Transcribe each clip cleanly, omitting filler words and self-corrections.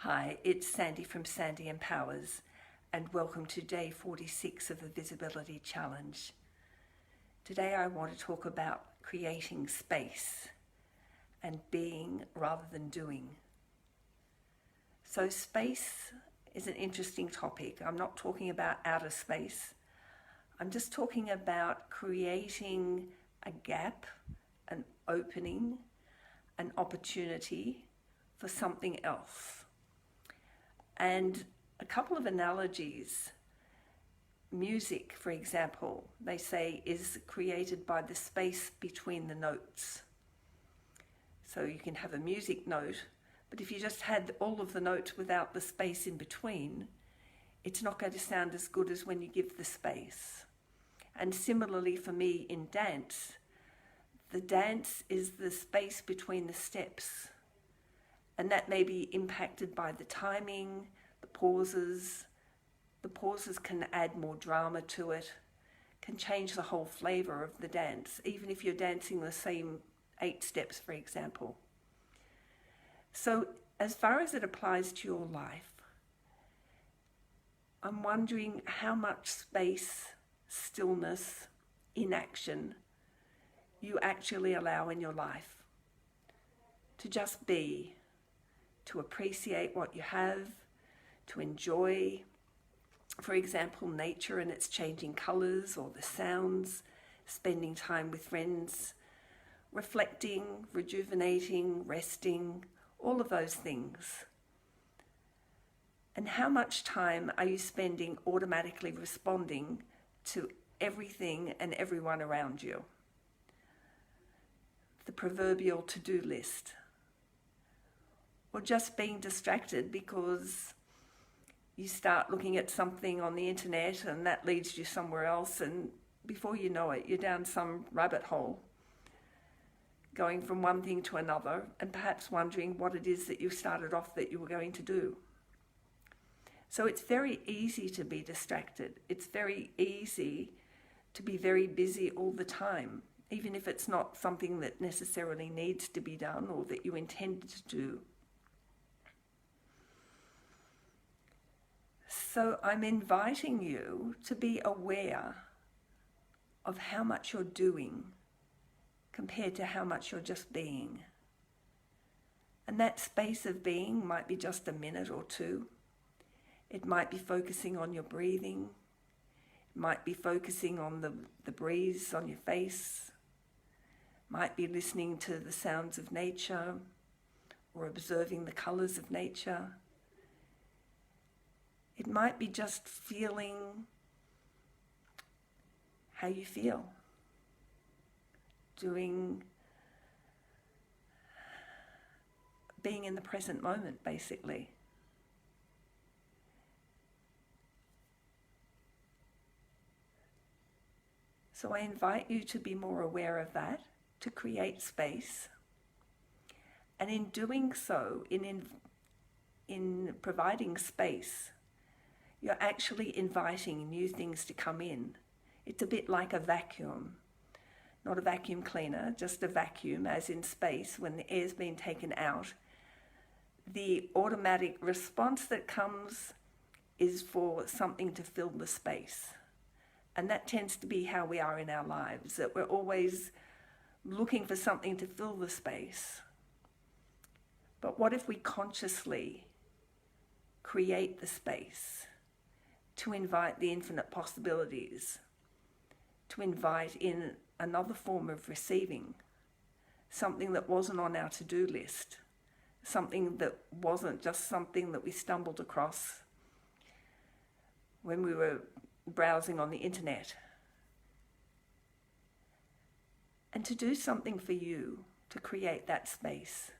Hi, it's Sandy from Sandyempowers, and welcome to day 46 of the Visibility Challenge. Today I want to talk about creating space and being rather than doing. So space is an interesting topic. I'm not talking about outer space. I'm just talking about creating a gap, an opening, an opportunity for something else. And a couple of analogies. Music, for example, they say is created by the space between the notes. So you can have a music note, but if you just had all of the notes without the space in between, it's not going to sound as good as when you give the space. And similarly for me in dance, the dance is the space between the steps. And that may be impacted by the timing, the pauses. The pauses can add more drama to it, can change the whole flavor of the dance, even if you're dancing the same 8 steps, for example. So as far as it applies to your life, I'm wondering how much space, stillness, inaction you actually allow in your life to just be, to appreciate what you have, to enjoy, for example, nature and its changing colors or the sounds, spending time with friends, reflecting, rejuvenating, resting, all of those things. And how much time are you spending automatically responding to everything and everyone around you? The proverbial to-do list. Or just being distracted because you start looking at something on the internet and that leads you somewhere else, and before you know it, you're down some rabbit hole, going from one thing to another and perhaps wondering what it is that you started off that you were going to do. So it's very easy to be distracted. It's very easy to be very busy all the time, even if it's not something that necessarily needs to be done or that you intended to do. So I'm inviting you to be aware of how much you're doing compared to how much you're just being. And that space of being might be just a minute or two. It might be focusing on your breathing. It might be focusing on the breeze on your face. It might be listening to the sounds of nature or observing the colors of nature. It might be just feeling how you feel, being in the present moment, basically. So I invite you to be more aware of that, to create space. And in doing so, in providing space, you're actually inviting new things to come in. It's a bit like a vacuum. Not a vacuum cleaner, just a vacuum, as in space, when the air's been taken out. The automatic response that comes is for something to fill the space. And that tends to be how we are in our lives, that we're always looking for something to fill the space. But what if we consciously create the space to invite the infinite possibilities, to invite in another form of receiving, something that wasn't on our to-do list, something that wasn't just something that we stumbled across when we were browsing on the internet. And to do something for you, to create that space,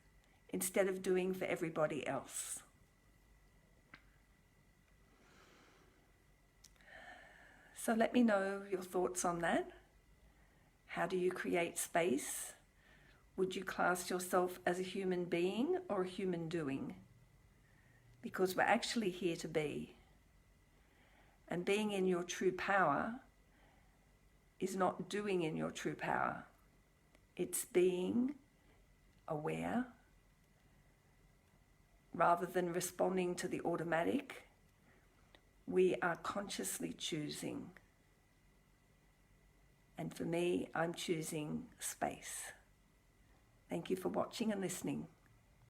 instead of doing for everybody else. So let me know your thoughts on that. How do you create space? Would you class yourself as a human being or a human doing? Because we're actually here to be. And being in your true power is not doing in your true power. It's being aware, rather than responding to the automatic, we are consciously choosing. And for me, I'm choosing space. Thank you for watching and listening.